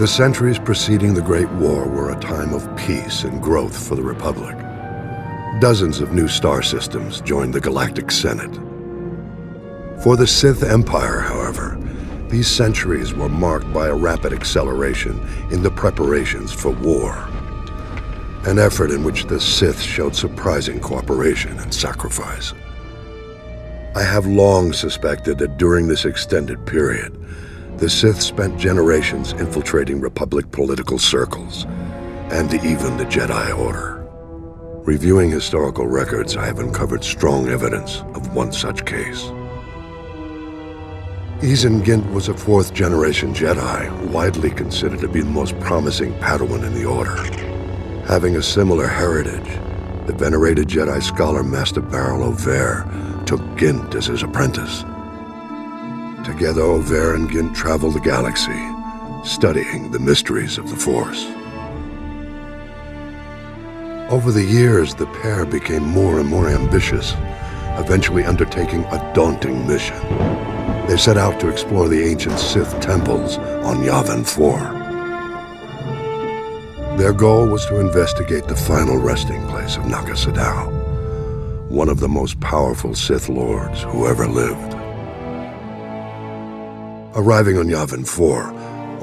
The centuries preceding the Great War were a time of peace and growth for the Republic. Dozens of new star systems joined the Galactic Senate. For the Sith Empire, however, these centuries were marked by a rapid acceleration in the preparations for war, an effort in which the Sith showed surprising cooperation and sacrifice. I have long suspected that during this extended period, the Sith spent generations infiltrating Republic political circles, and even the Jedi Order. Reviewing historical records, I have uncovered strong evidence of one such case. Izen Gint was a fourth-generation Jedi, widely considered to be the most promising Padawan in the Order. Having a similar heritage, the venerated Jedi scholar Master Baral Over took Gint as his apprentice. Together, Over and Gint traveled the galaxy, studying the mysteries of the Force. Over the years, the pair became more and more ambitious, eventually undertaking a daunting mission. They set out to explore the ancient Sith temples on Yavin 4. Their goal was to investigate the final resting place of Naga Sadow, one of the most powerful Sith Lords who ever lived. Arriving on Yavin 4,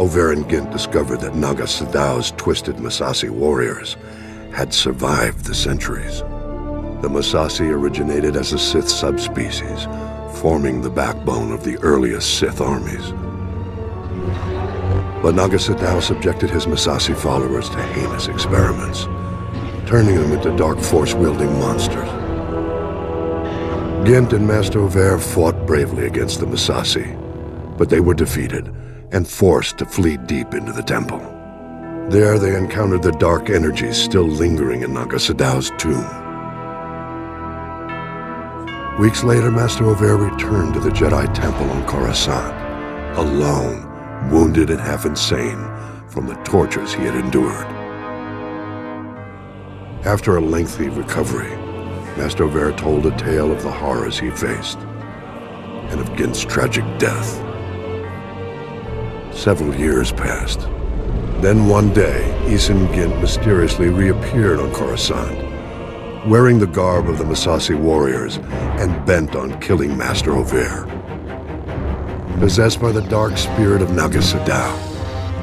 Over and Gint discovered that Naga Sadow's twisted Massassi warriors had survived the centuries. The Massassi originated as a Sith subspecies, forming the backbone of the earliest Sith armies. But Naga Sadow subjected his Massassi followers to heinous experiments, turning them into dark force-wielding monsters. Gint and Master Over fought bravely against the Massassi, but they were defeated and forced to flee deep into the temple. There they encountered the dark energies still lingering in Naga Sadow's tomb. Weeks later, Master Over returned to the Jedi Temple on Coruscant, alone, wounded and half insane from the tortures he had endured. After a lengthy recovery, Master Over told a tale of the horrors he faced and of Gint's tragic death. Several years passed. Then one day, Izen Gint mysteriously reappeared on Coruscant, wearing the garb of the Massassi warriors and bent on killing Master Over. Possessed by the dark spirit of Naga Sadow,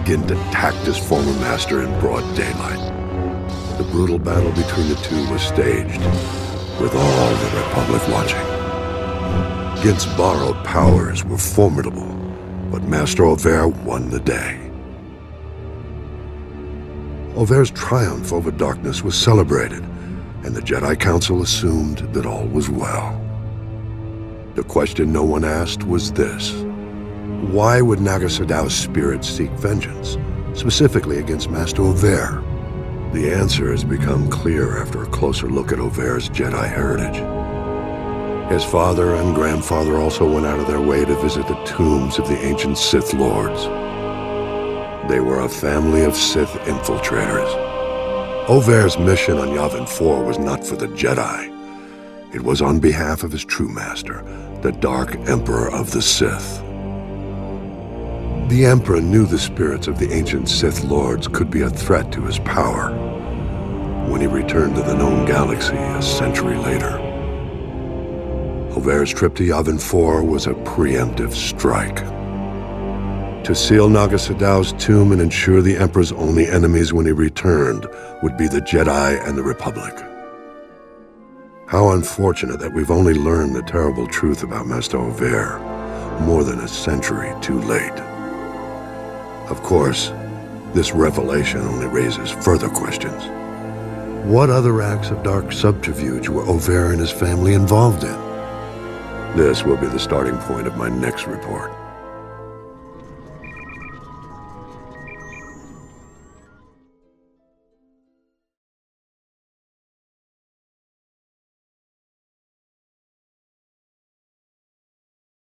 Gint attacked his former master in broad daylight. The brutal battle between the two was staged, with all the Republic watching. Gint's borrowed powers were formidable, but Master Over won the day. Over's triumph over darkness was celebrated, and the Jedi Council assumed that all was well. The question no one asked was this: why would Naga Sadow's spirit seek vengeance, specifically against Master Over? The answer has become clear after a closer look at Over's Jedi heritage. His father and grandfather also went out of their way to visit the tombs of the ancient Sith Lords. They were a family of Sith infiltrators. Over's mission on Yavin 4 was not for the Jedi. It was on behalf of his true master, the Dark Emperor of the Sith. The Emperor knew the spirits of the ancient Sith Lords could be a threat to his power when he returned to the known galaxy a century later. Over's trip to Yavin 4 was a preemptive strike. To seal Naga Sadow's tomb and ensure the Emperor's only enemies when he returned would be the Jedi and the Republic. How unfortunate that we've only learned the terrible truth about Master Over more than a century too late. Of course, this revelation only raises further questions. What other acts of dark subterfuge were Over and his family involved in? This will be the starting point of my next report.